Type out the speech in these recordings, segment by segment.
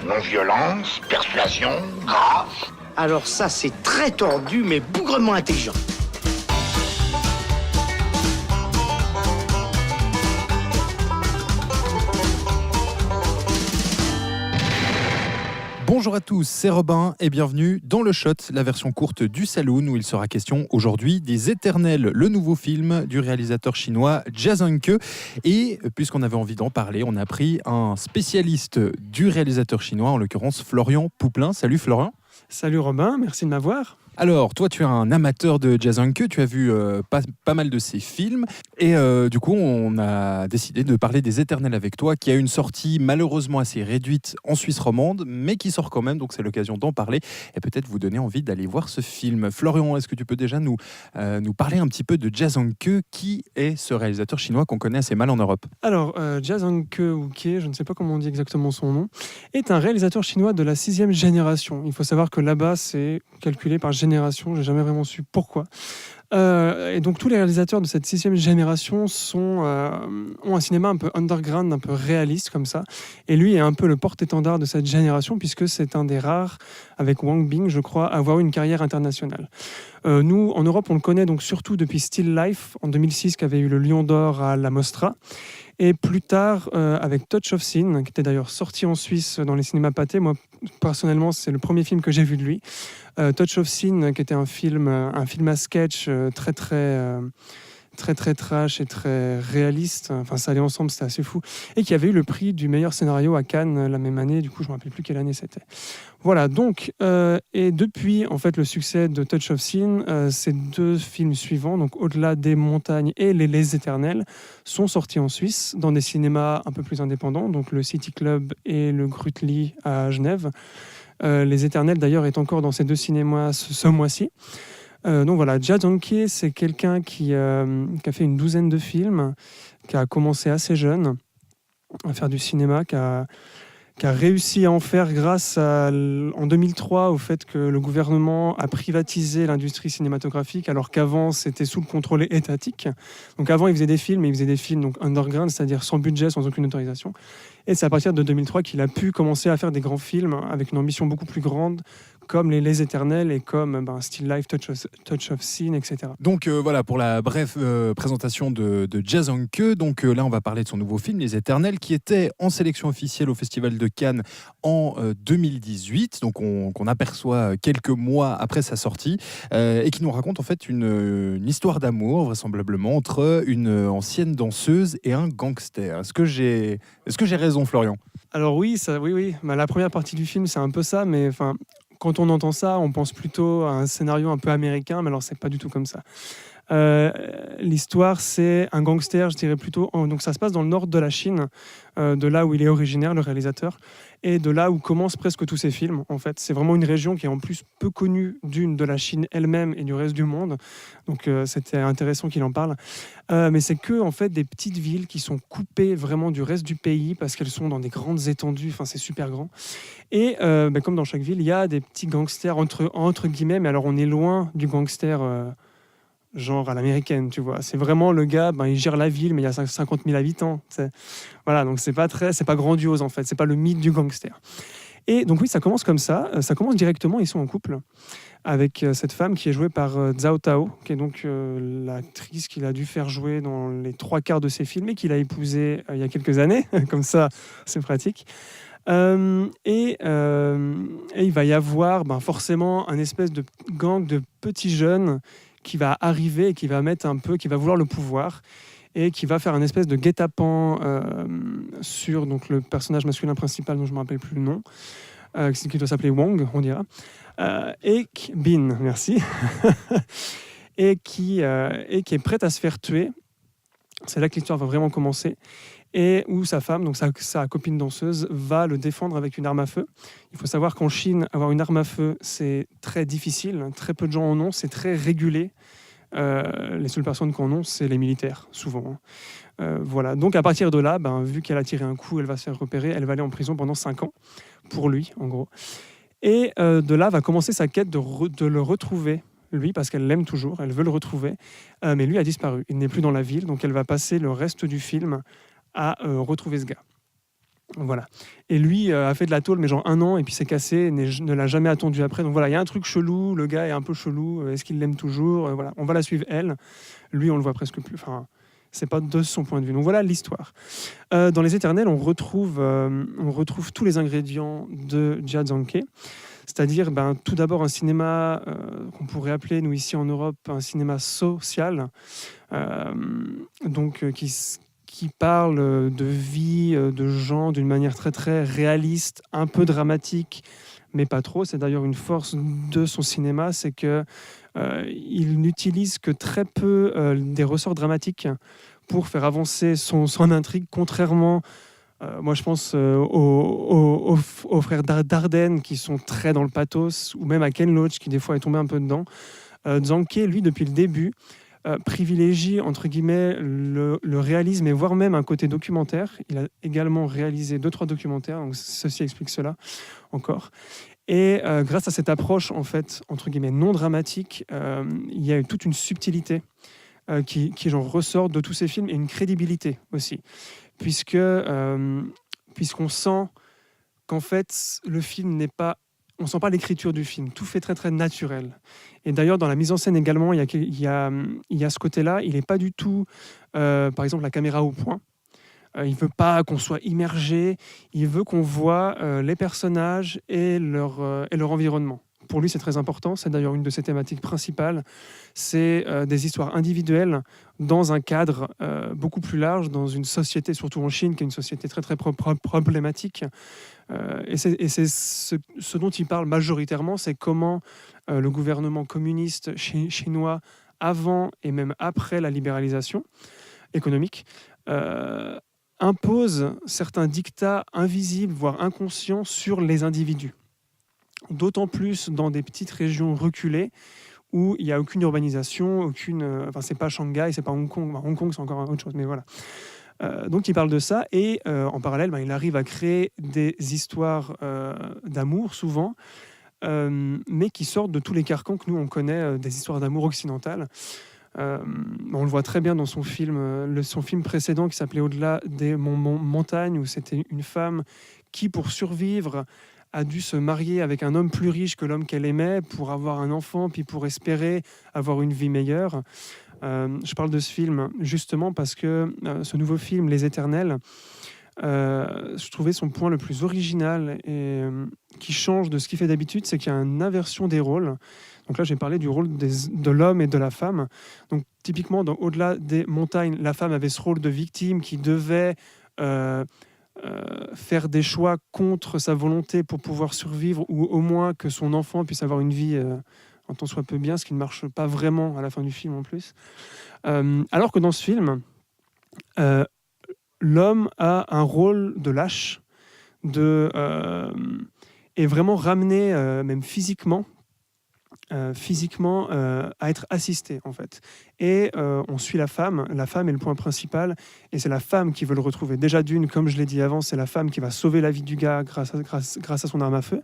Non-violence, persuasion, grâce. Alors ça, c'est très tordu, mais bougrement intelligent. Bonjour à tous, c'est Robin et bienvenue dans Le Shot, la version courte du Saloon où il sera question aujourd'hui des Éternels, le nouveau film du réalisateur chinois Jason Ke. Et puisqu'on avait envie d'en parler, on a pris un spécialiste du réalisateur chinois, en l'occurrence Florian Pouplin. Salut Florian. Salut Robin, merci de m'avoir. Alors, toi, tu es un amateur de Jason Ke, tu as vu pas mal de ses films, et du coup, on a décidé de parler des Éternels avec toi, qui a une sortie malheureusement assez réduite en Suisse romande, mais qui sort quand même, donc c'est l'occasion d'en parler, et peut-être vous donner envie d'aller voir ce film. Florian, est-ce que tu peux déjà nous parler un petit peu de Jason Ke, qui est ce réalisateur chinois qu'on connaît assez mal en Europe? Alors, Jason Ke ou Ke, je ne sais pas comment on dit exactement son nom, est un réalisateur chinois de la 6e génération. Il faut savoir que là-bas, c'est calculé par génération, j'ai jamais vraiment su pourquoi. Et donc tous les réalisateurs de cette 6e génération ont un cinéma un peu underground, un peu réaliste comme ça. Et lui est un peu le porte-étendard de cette génération puisque c'est un des rares, avec Wang Bing, je crois, à avoir une carrière internationale. Nous, en Europe, on le connaît donc surtout depuis Still Life en 2006, qui avait eu le Lion d'Or à la Mostra. Et plus tard, avec Touch of Sin, qui était d'ailleurs sorti en Suisse dans les cinémas Pathé. Moi, personnellement, c'est le premier film que j'ai vu de lui. Touch of Sin, qui était un film à sketch très trash et très réaliste. Enfin, ça allait ensemble, c'était assez fou. Et qui avait eu le prix du meilleur scénario à Cannes la même année. Du coup, je ne me rappelle plus quelle année c'était. Voilà, donc, et depuis en fait, le succès de Touch of Sin, ces deux films suivants, donc Au-delà des montagnes et Les Éternels, sont sortis en Suisse dans des cinémas un peu plus indépendants, donc le City Club et le Grütli à Genève. Les Éternels, d'ailleurs, est encore dans ces deux cinémas ce mois-ci. Donc voilà, Jason Ke, c'est quelqu'un qui a fait une douzaine de films, qui a commencé assez jeune à faire du cinéma, qui a réussi à en faire grâce en 2003 au fait que le gouvernement a privatisé l'industrie cinématographique alors qu'avant c'était sous le contrôle étatique. Donc avant il faisait des films, mais il faisait des films donc underground, c'est-à-dire sans budget, sans aucune autorisation. Et c'est à partir de 2003 qu'il a pu commencer à faire des grands films avec une ambition beaucoup plus grande, comme Les Éternels et comme Still Life, Touch of Sin, etc. Donc voilà pour la brève présentation de Jason Ke. Donc là, on va parler de son nouveau film, Les Éternels, qui était en sélection officielle au Festival de Cannes en 2018, donc qu'on aperçoit quelques mois après sa sortie, et qui nous raconte en fait une histoire d'amour, vraisemblablement, entre une ancienne danseuse et un gangster. Est-ce que j'ai raison, Florian? Alors oui. La première partie du film, c'est un peu ça, mais enfin... Quand on entend ça, on pense plutôt à un scénario un peu américain, mais alors c'est pas du tout comme ça. L'histoire, c'est un gangster, je dirais plutôt. Donc ça se passe dans le nord de la Chine, de là où il est originaire, le réalisateur, et de là où commencent presque tous ses films. En fait, c'est vraiment une région qui est en plus peu connue de la Chine elle-même et du reste du monde. Donc c'était intéressant qu'il en parle. Mais c'est que en fait des petites villes qui sont coupées vraiment du reste du pays parce qu'elles sont dans des grandes étendues. Enfin, c'est super grand. Et comme dans chaque ville, il y a des petits gangsters entre guillemets. Mais alors on est loin du gangster. Genre à l'américaine, tu vois. C'est vraiment le gars, il gère la ville, mais il y a 50 000 habitants. Voilà, donc c'est pas grandiose en fait, c'est pas le mythe du gangster. Et donc oui, ça commence comme ça. Ça commence directement, ils sont en couple avec cette femme qui est jouée par Zhao Tao, qui est donc l'actrice qu'il a dû faire jouer dans les 3/4 de ses films et qu'il a épousée il y a quelques années. Comme ça, c'est pratique. Et il va y avoir forcément un espèce de gang de petits jeunes qui va arriver et qui va vouloir le pouvoir et qui va faire un espèce de guet-apens sur donc, le personnage masculin principal dont je ne me rappelle plus le nom, qui doit s'appeler Wang, on dira, et Bin, merci, et qui est prête à se faire tuer. C'est là que l'histoire va vraiment commencer. Et où sa femme, donc sa copine danseuse, va le défendre avec une arme à feu. Il faut savoir qu'en Chine, avoir une arme à feu, c'est très difficile. Très peu de gens en ont, c'est très régulé. Les seules personnes qui en ont, c'est les militaires, souvent. Voilà. Donc à partir de là, vu qu'elle a tiré un coup, elle va se faire repérer, elle va aller en prison pendant 5 ans, pour lui, en gros. Et de là va commencer sa quête de le retrouver, lui, parce qu'elle l'aime toujours, elle veut le retrouver. Mais lui a disparu, il n'est plus dans la ville, donc elle va passer le reste du film à retrouver ce gars. Voilà. Et lui a fait de la tôle, mais genre 1 an, et puis s'est cassé, et ne l'a jamais attendu après. Donc voilà, il y a un truc chelou, le gars est un peu chelou, est-ce qu'il l'aime toujours? Voilà, on va la suivre elle. Lui, on le voit presque plus. Enfin, c'est pas de son point de vue. Donc voilà l'histoire. Dans Les Éternels, on retrouve tous les ingrédients de Jia Zhangke. C'est-à-dire, tout d'abord, un cinéma qu'on pourrait appeler, nous ici en Europe, un cinéma social, qui parle de vie, de gens d'une manière très très réaliste, un peu dramatique, mais pas trop. C'est d'ailleurs une force de son cinéma, c'est que il n'utilise que très peu des ressorts dramatiques pour faire avancer son intrigue, contrairement, moi je pense aux frères Dardenne qui sont très dans le pathos, ou même à Ken Loach qui des fois est tombé un peu dedans. Zhangke, lui, depuis le début, privilégie entre guillemets le réalisme et voire même un côté documentaire. Il a également réalisé 2-3 documentaires, donc ceci explique cela encore. Et grâce à cette approche en fait entre guillemets non dramatique, il y a eu toute une subtilité qui genre ressort de tous ces films, et une crédibilité aussi, puisqu'on sent qu'en fait le film n'est pas, on sent pas l'écriture du film, tout fait très très naturel. Et d'ailleurs dans la mise en scène également, il y a ce côté-là, il n'est pas du tout, par exemple la caméra au point. Il veut pas qu'on soit immergé, il veut qu'on voit les personnages et leur environnement. Pour lui, c'est très important. C'est d'ailleurs une de ses thématiques principales. C'est des histoires individuelles dans un cadre beaucoup plus large, dans une société, surtout en Chine, qui est une société très très problématique. Et c'est ce dont il parle majoritairement, c'est comment le gouvernement communiste chinois, avant et même après la libéralisation économique, impose certains dictats invisibles, voire inconscients, sur les individus. D'autant plus dans des petites régions reculées où il n'y a aucune urbanisation, c'est pas Shanghai, c'est pas Hong Kong. Hong Kong, c'est encore autre chose, mais voilà. Donc il parle de ça, et en parallèle, il arrive à créer des histoires d'amour, souvent, mais qui sortent de tous les carcans que nous, on connaît, des histoires d'amour occidentales. On le voit très bien dans son film précédent qui s'appelait Au-delà des montagnes, où c'était une femme qui, pour survivre, a dû se marier avec un homme plus riche que l'homme qu'elle aimait pour avoir un enfant, puis pour espérer avoir une vie meilleure. Je parle de ce film justement parce que ce nouveau film, Les Éternels, je trouvais son point le plus original et qui change de ce qu'il fait d'habitude, c'est qu'il y a une inversion des rôles. Donc là, j'ai parlé du rôle de l'homme et de la femme. Donc typiquement, dans Au-delà des montagnes, la femme avait ce rôle de victime qui devait faire des choix contre sa volonté pour pouvoir survivre, ou au moins que son enfant puisse avoir une vie en tant soit peu bien, ce qui ne marche pas vraiment à la fin du film en plus. Alors que dans ce film, l'homme a un rôle de lâche, et vraiment ramené, même physiquement, à être assisté en fait. Et on suit la femme est le point principal, et c'est la femme qui veut le retrouver. Déjà d'une, comme je l'ai dit avant, c'est la femme qui va sauver la vie du gars grâce à son arme à feu,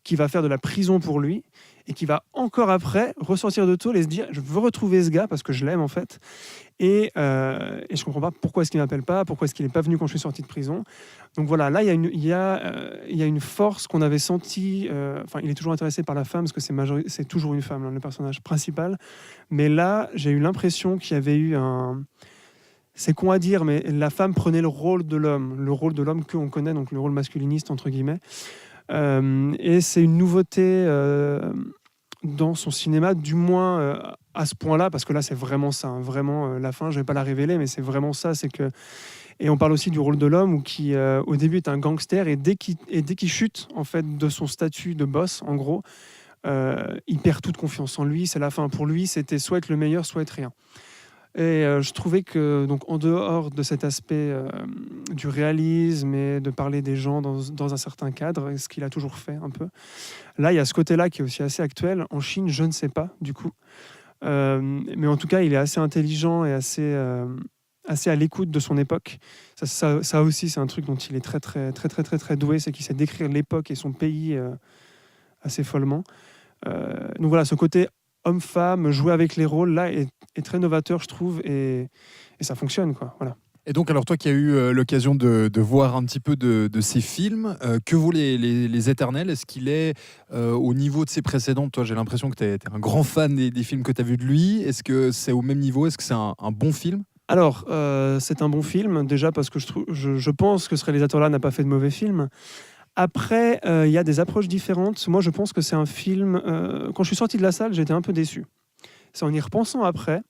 qui va faire de la prison pour lui, et qui va encore après ressortir de tôle et se dire je veux retrouver ce gars parce que je l'aime en fait, et je comprends pas pourquoi est-ce qu'il m'appelle pas, pourquoi est-ce qu'il n'est pas venu quand je suis sorti de prison. Donc voilà, là il y a une force qu'on avait sentie. Il est toujours intéressé par la femme parce que c'est toujours une femme, le personnage principal, mais là j'ai eu l'impression qu'il y avait eu c'est con à dire, mais la femme prenait le rôle de l'homme qu'on connaît, donc le rôle masculiniste entre guillemets. Et c'est une nouveauté dans son cinéma, du moins à ce point-là, parce que là c'est vraiment ça, vraiment la fin, je vais pas la révéler, mais c'est vraiment ça, c'est que. Et on parle aussi du rôle de l'homme, qui au début est un gangster, et dès qu'il chute en fait de son statut de boss, en gros, il perd toute confiance en lui. C'est la fin pour lui, c'était soit être le meilleur, soit être rien. Et je trouvais que, donc, en dehors de cet aspect du réalisme et de parler des gens dans un certain cadre, ce qu'il a toujours fait un peu, là, il y a ce côté-là qui est aussi assez actuel. En Chine, je ne sais pas, du coup. Mais en tout cas, il est assez intelligent et assez à l'écoute de son époque. Ça aussi, c'est un truc dont il est très, très, très, très, très, très doué, c'est qu'il sait décrire l'époque et son pays assez follement. Donc voilà, ce côté homme-femme, jouer avec les rôles, là, est très novateur, je trouve, et ça fonctionne, quoi. Voilà. Et donc, alors toi qui as eu l'occasion de voir un petit peu de ces films, que vaut les Éternels? Est-ce qu'il est au niveau de ses précédents? Toi, j'ai l'impression que tu es un grand fan des films que tu as vus de lui. Est-ce que c'est au même niveau? Est-ce que c'est un bon film? Alors, c'est un bon film, déjà parce que je pense que ce réalisateur-là n'a pas fait de mauvais films. Après, il y a des approches différentes. Moi, je pense que c'est un film... quand je suis sorti de la salle, j'étais un peu déçu. C'est en y repensant après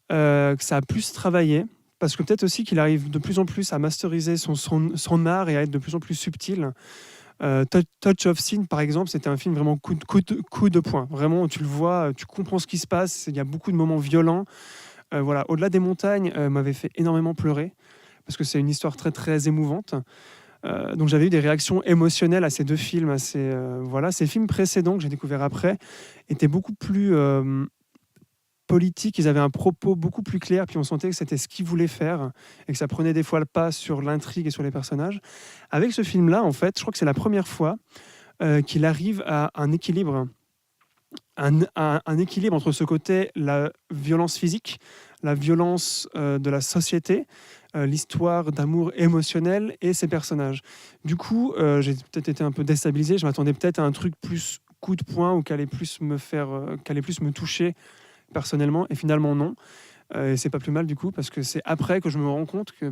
que ça a plus travaillé, parce que peut-être aussi qu'il arrive de plus en plus à masteriser son art et à être de plus en plus subtil. Touch of Sin, par exemple, c'était un film vraiment coup de poing. Vraiment, tu le vois, tu comprends ce qui se passe. Il y a beaucoup de moments violents. Voilà, Au-delà des montagnes m'avait fait énormément pleurer parce que c'est une histoire très très émouvante. Donc j'avais eu des réactions émotionnelles à ces deux films. Voilà, ces films précédents que j'ai découverts après étaient beaucoup plus politiques. Ils avaient un propos beaucoup plus clair, puis on sentait que c'était ce qu'ils voulaient faire et que ça prenait des fois le pas sur l'intrigue et sur les personnages. Avec ce film-là, en fait, je crois que c'est la première fois qu'il arrive à un équilibre. Un équilibre entre ce côté, la violence physique, la violence de la société, l'histoire d'amour émotionnel et ses personnages. Du coup, j'ai peut-être été un peu déstabilisé. Je m'attendais peut-être à un truc plus coup de poing ou qu'allait plus me toucher personnellement. Et finalement, non. Et c'est pas plus mal du coup, parce que c'est après que je me rends compte que,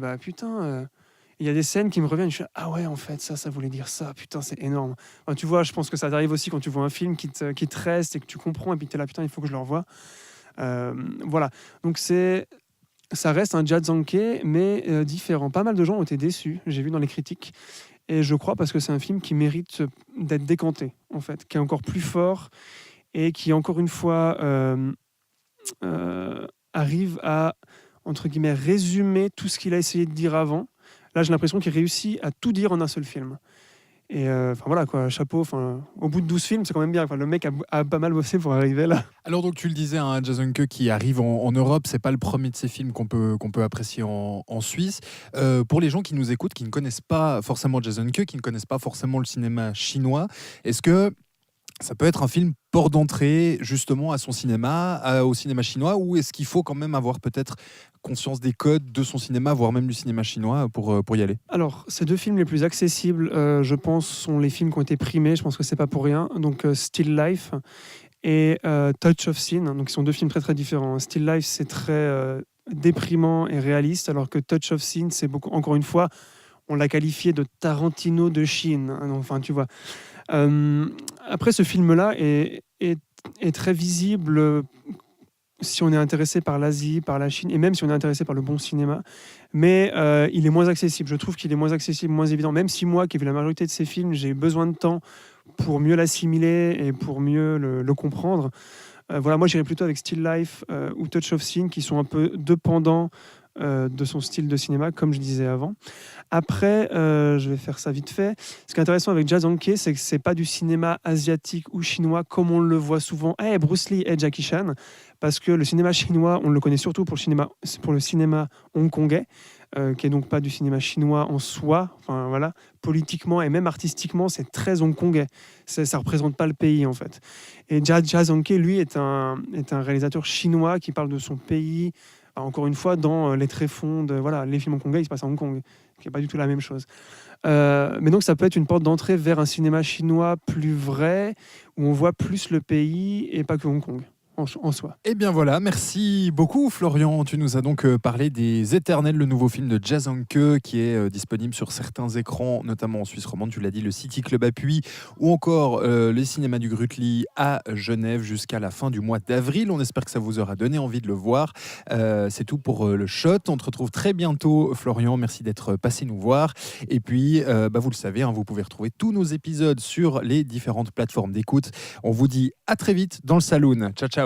il y a des scènes qui me reviennent. Je suis ah ouais, en fait, ça voulait dire ça. Putain, c'est énorme. Enfin, tu vois, je pense que ça t'arrive aussi quand tu vois un film qui te reste et que tu comprends et puis que t'es là, putain, il faut que je le revoie. Voilà. Donc ça reste un Jazanke, mais différent. Pas mal de gens ont été déçus, j'ai vu dans les critiques. Et je crois parce que c'est un film qui mérite d'être décanté, en fait, qui est encore plus fort et qui, encore une fois, arrive à, entre guillemets, résumer tout ce qu'il a essayé de dire avant. Là, j'ai l'impression qu'il réussit à tout dire en un seul film. Et voilà, quoi, chapeau. Au bout de 12 films, c'est quand même bien. Le mec a pas mal bossé pour arriver là. Alors donc tu le disais, hein, Jason Ke qui arrive en Europe, c'est pas le premier de ces films qu'on peut apprécier en Suisse. Pour les gens qui nous écoutent, qui ne connaissent pas forcément Jason Ke, qui ne connaissent pas forcément le cinéma chinois, est-ce que ça peut être un film port d'entrée justement à son cinéma, au cinéma chinois, ou est-ce qu'il faut quand même avoir peut-être conscience des codes de son cinéma, voire même du cinéma chinois pour y aller? Alors, ces deux films les plus accessibles, je pense, sont les films qui ont été primés. Je pense que c'est pas pour rien. Donc, Still Life et Touch of Sin. Donc, ils sont deux films très très différents. Still Life, c'est très déprimant et réaliste, alors que Touch of Sin, c'est beaucoup. Encore une fois, on l'a qualifié de Tarantino de Chine. Enfin, tu vois. Après, ce film-là est très visible si on est intéressé par l'Asie, par la Chine, et même si on est intéressé par le bon cinéma. Mais il est moins accessible. Je trouve qu'il est moins accessible, moins évident. Même si moi, qui ai vu la majorité de ces films, j'ai besoin de temps pour mieux l'assimiler et pour mieux le comprendre. Voilà, moi, j'irais plutôt avec Still Life ou Touch of Sin, qui sont un peu deux pendants de son style de cinéma, comme je disais avant. Après, je vais faire ça vite fait. Ce qui est intéressant avec Jazanke, c'est que c'est pas du cinéma asiatique ou chinois comme on le voit souvent. Bruce Lee et Jackie Chan, parce que le cinéma chinois, on le connaît surtout pour le cinéma hongkongais, qui est donc pas du cinéma chinois en soi. Enfin voilà, politiquement et même artistiquement, c'est très hongkongais. Ça représente pas le pays en fait. Et Jazanke, lui, est un réalisateur chinois qui parle de son pays. Encore une fois, dans les tréfonds de les films hongkongais, ils se passent à Hong Kong, qui n'est pas du tout la même chose. Mais donc, ça peut être une porte d'entrée vers un cinéma chinois plus vrai, où on voit plus le pays et pas que Hong Kong. En soi. Eh bien voilà, merci beaucoup Florian. Tu nous as donc parlé des Éternels, le nouveau film de Jazanke qui est disponible sur certains écrans, notamment en Suisse romande, tu l'as dit, le City Club à Puy, ou encore les cinémas du Grutli à Genève jusqu'à la fin du mois d'avril. On espère que ça vous aura donné envie de le voir. C'est tout pour le shot. On te retrouve très bientôt Florian. Merci d'être passé nous voir. Et puis, vous le savez, vous pouvez retrouver tous nos épisodes sur les différentes plateformes d'écoute. On vous dit à très vite dans le saloon. Ciao, ciao.